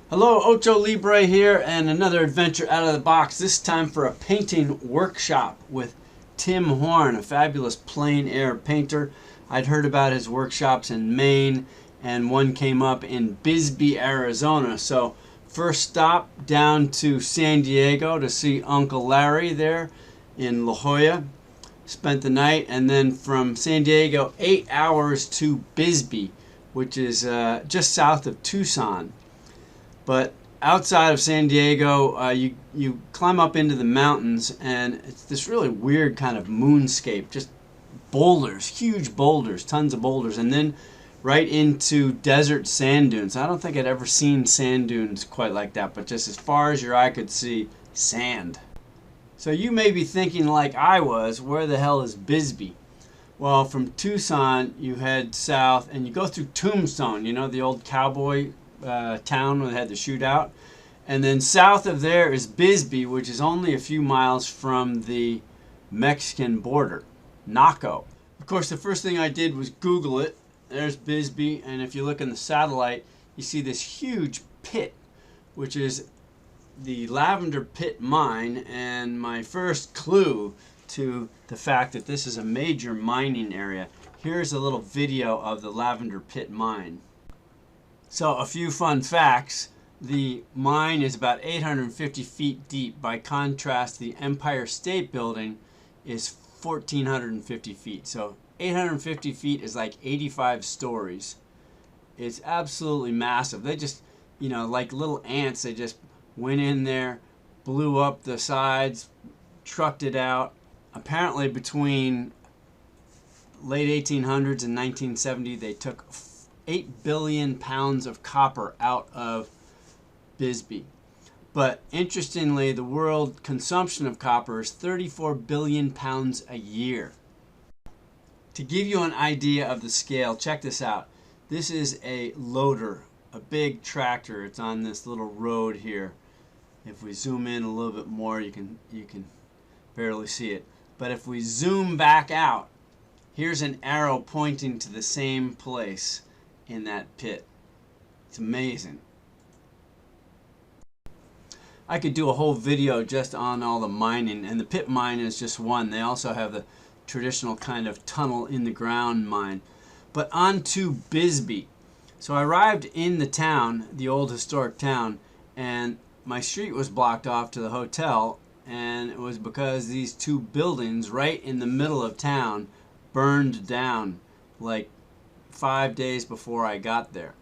Hello, Ocho Libre here, and another adventure out of the box. This time for a painting workshop with Tim Horn, a fabulous plein air painter. I'd heard about his workshops in Maine, and one came up in Bisbee, Arizona. So first stop down to San Diego to see Uncle Larry there in La Jolla. Spent the night, and then from San Diego 8 hours to Bisbee, which is just south of Tucson. But outside of San Diego, you climb up into the mountains, and it's this really weird kind of moonscape, just boulders, huge boulders, tons of boulders, and then right into desert sand dunes. I don't think I'd ever seen sand dunes quite like that, but just as far as your eye could see, sand. So you may be thinking, like I was, where the hell is Bisbee? Well, from Tucson, you head south, and you go through Tombstone, you know, the old cowboy town where they had the shootout. And then south of there is Bisbee, which is only a few miles from the Mexican border, Naco. Of course, the first thing I did was Google it. There's Bisbee, and if you look in the satellite, you see this huge pit, which is the Lavender Pit Mine, and my first clue to the fact that this is a major mining area. Here's a little video of the Lavender Pit Mine. So a few fun facts. The mine is about 850 feet deep. By contrast, the Empire State Building is 1,450 feet. So 850 feet is like 85 stories. It's absolutely massive. They just, you know, like little ants, they just went in there, blew up the sides, trucked it out. Apparently between late 1800s and 1970, they took 8 billion pounds of copper out of Bisbee. But interestingly, the world consumption of copper is 34 billion pounds a year. To give you an idea of the scale, check this out. This is a loader, a big tractor. It's on this little road here. If we zoom in a little bit more, you can barely see it. But if we zoom back out, here's an arrow pointing to the same place in that pit. It's amazing. I could do a whole video just on all the mining, and the pit mine is just one. They also have the traditional kind of tunnel in the ground mine. But on to Bisbee. So I arrived in the town, the old historic town, and my street was blocked off to the hotel, and it was because these two buildings right in the middle of town burned down like 5 days before I got there.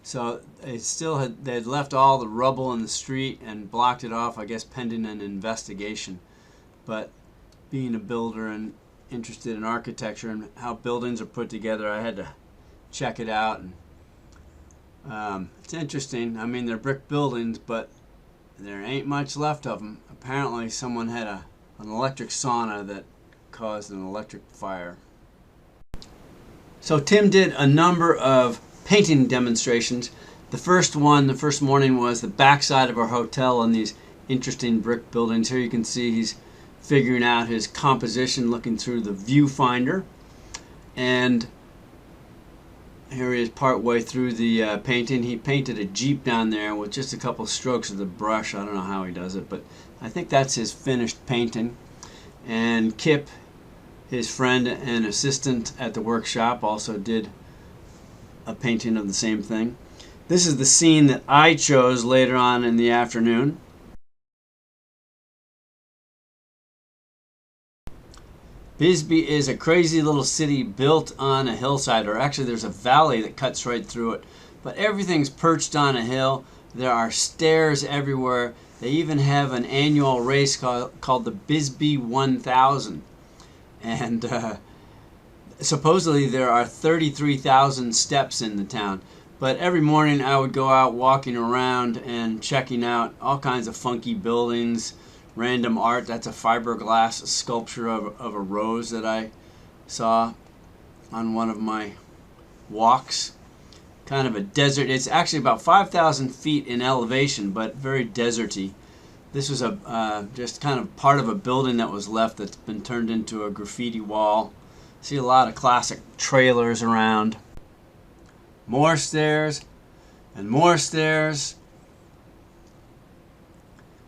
So they had left all the rubble in the street and blocked it off, I guess pending an investigation. But being a builder and interested in architecture and how buildings are put together, I had to check it out. And it's interesting. I mean, they're brick buildings, but there ain't much left of them. Apparently someone had an electric sauna that caused an electric fire. So Tim did a number of painting demonstrations. The first morning, was the backside of our hotel and these interesting brick buildings. Here you can see he's figuring out his composition looking through the viewfinder. And here he is part way through the painting. He painted a Jeep down there with just a couple strokes of the brush. I don't know how he does it, but I think that's his finished painting. And Kip, his friend and assistant at the workshop, also did a painting of the same thing. This is the scene that I chose later on in the afternoon. Bisbee is a crazy little city built on a hillside, or actually there's a valley that cuts right through it. But everything's perched on a hill. There are stairs everywhere. They even have an annual race called the Bisbee 1000. And supposedly there are 33,000 steps in the town. But every morning I would go out walking around and checking out all kinds of funky buildings, random art. That's a fiberglass sculpture of a rose that I saw on one of my walks. Kind of a desert. It's actually about 5,000 feet in elevation, but very deserty. This was just kind of part of a building that was left that's been turned into a graffiti wall. See a lot of classic trailers around. More stairs and more stairs.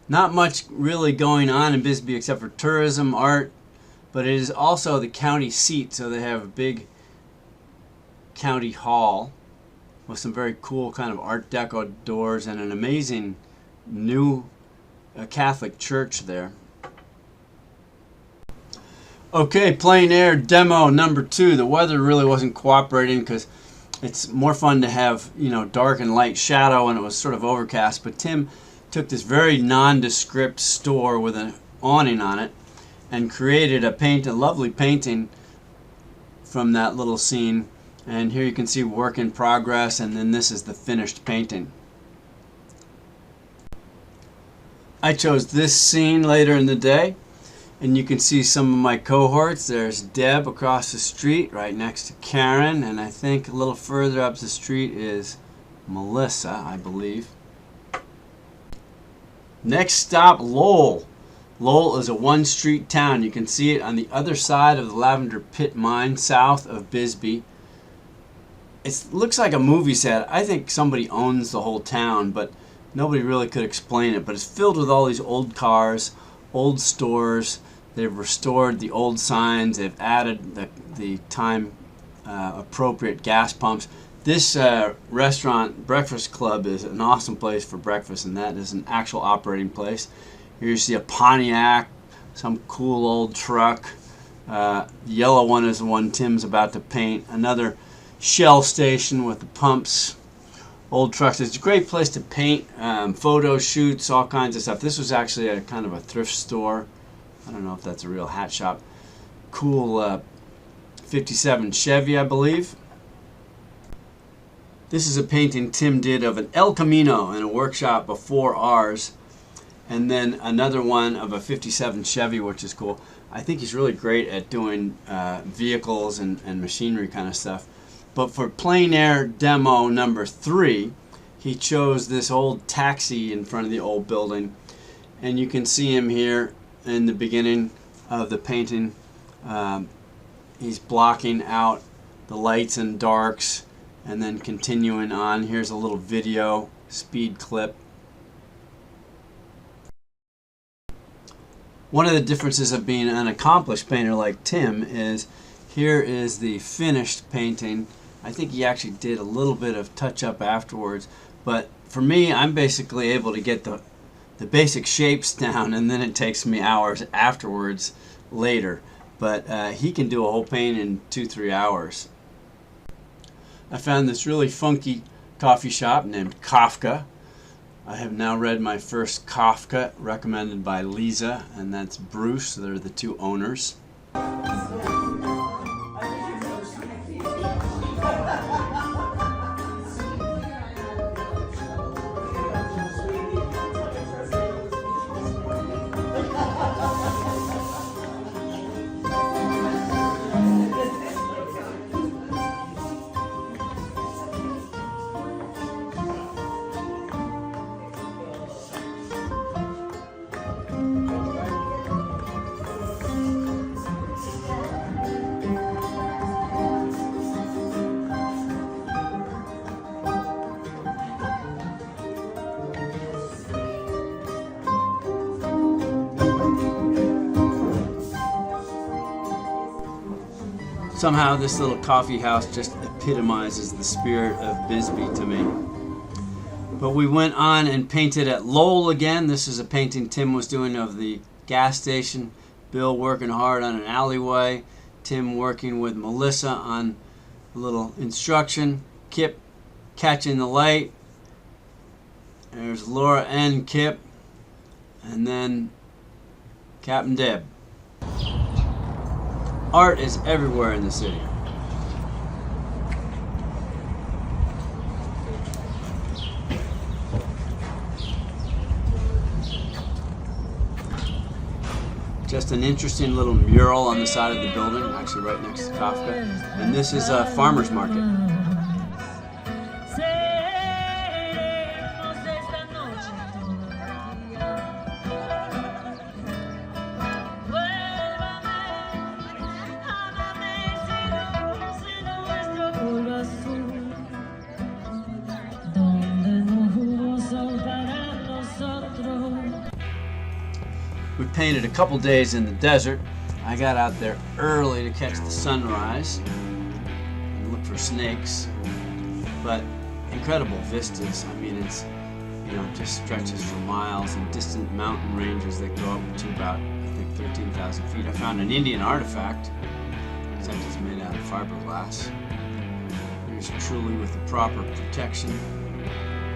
Not much really going on in Bisbee except for tourism, art, but it is also the county seat, so they have a big county hall with some very cool kind of Art Deco doors and an amazing new Catholic church there. Okay, Plein Air demo number 2. The weather really wasn't cooperating because it's more fun to have, dark and light shadow, and it was sort of overcast. But Tim took this very nondescript store with an awning on it and created a lovely painting from that little scene. And here you can see work in progress, and then this is the finished painting. I chose this scene later in the day, and you can see some of my cohorts. There's Deb across the street right next to Karen, and I think a little further up the street is Melissa, I believe. Next stop, Lowell. Lowell is a one-street town. You can see it on the other side of the Lavender Pit Mine, south of Bisbee. It looks like a movie set. I think somebody owns the whole town, but nobody really could explain it. But it's filled with all these old cars, old stores. They've restored the old signs. They've added the time appropriate gas pumps. This restaurant, Breakfast Club, is an awesome place for breakfast, and that is an actual operating place. Here you see a Pontiac, some cool old truck. The yellow one is the one Tim's about to paint. Another Shell station with the pumps, old trucks. It's a great place to paint, photo shoots, all kinds of stuff. This was actually a kind of a thrift store. I don't know if that's a real hat shop. Cool 57 Chevy, I believe. This is a painting Tim did of an El Camino in a workshop before ours, and then another one of a 57 Chevy, which is cool. I think he's really great at doing vehicles and machinery kind of stuff. But for Plein Air demo number 3, he chose this old taxi in front of the old building, and you can see him here in the beginning of the painting. He's blocking out the lights and darks and then continuing on. Here's a little video speed clip. One of the differences of being an accomplished painter like Tim is here is the finished painting. I think he actually did a little bit of touch-up afterwards, but for me, I'm basically able to get the basic shapes down, and then it takes me hours afterwards later. But he can do a whole painting in 2-3 hours. I found this really funky coffee shop named Kafka. I have now read my first Kafka, recommended by Lisa, and that's Bruce. They're the two owners. Somehow this little coffee house just epitomizes the spirit of Bisbee to me. But we went on and painted at Lowell again. This is a painting Tim was doing of the gas station. Bill working hard on an alleyway. Tim working with Melissa on a little instruction. Kip catching the light. There's Laura and Kip. And then Captain Deb. Art is everywhere in the city. Just an interesting little mural on the side of the building, actually right next to Kafka. And this is a farmer's market. painted a couple days in the desert. I got out there early to catch the sunrise and look for snakes, but incredible vistas. I mean, it's, you know, just stretches for miles and distant mountain ranges that go up to about, I think, 13,000 feet. I found an Indian artifact, except it's made out of fiberglass. Here's truly with the proper protection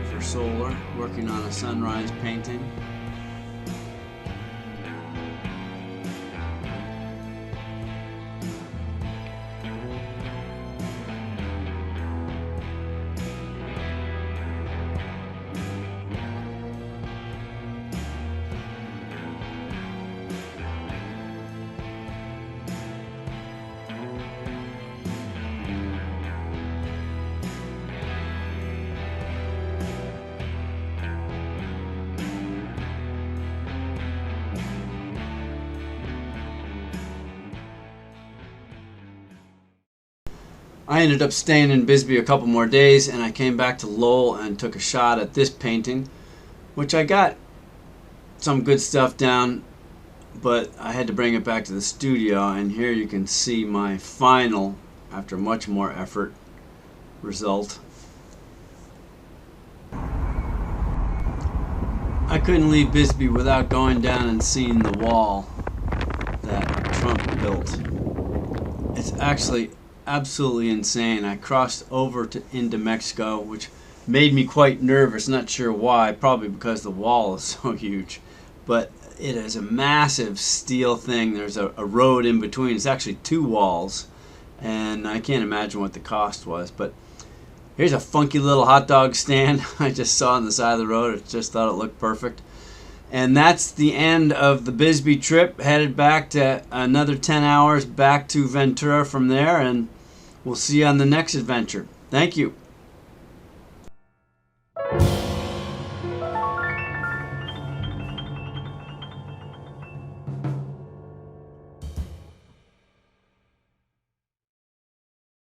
for solar, working on a sunrise painting. I ended up staying in Bisbee a couple more days, and I came back to Lowell and took a shot at this painting, which I got some good stuff down, but I had to bring it back to the studio, and here you can see my final, after much more effort, result. I couldn't leave Bisbee without going down and seeing the wall that Trump built. It's actually absolutely insane. I crossed over into Mexico, which made me quite nervous. Not sure why, probably because the wall is so huge, but it is a massive steel thing. There's a road in between. It's actually two walls, and I can't imagine what the cost was. But here's a funky little hot dog stand I just saw on the side of the road. I just thought it looked perfect. And that's the end of the Bisbee trip. Headed back to another 10 hours back to Ventura from there, and we'll see you on the next adventure. Thank you.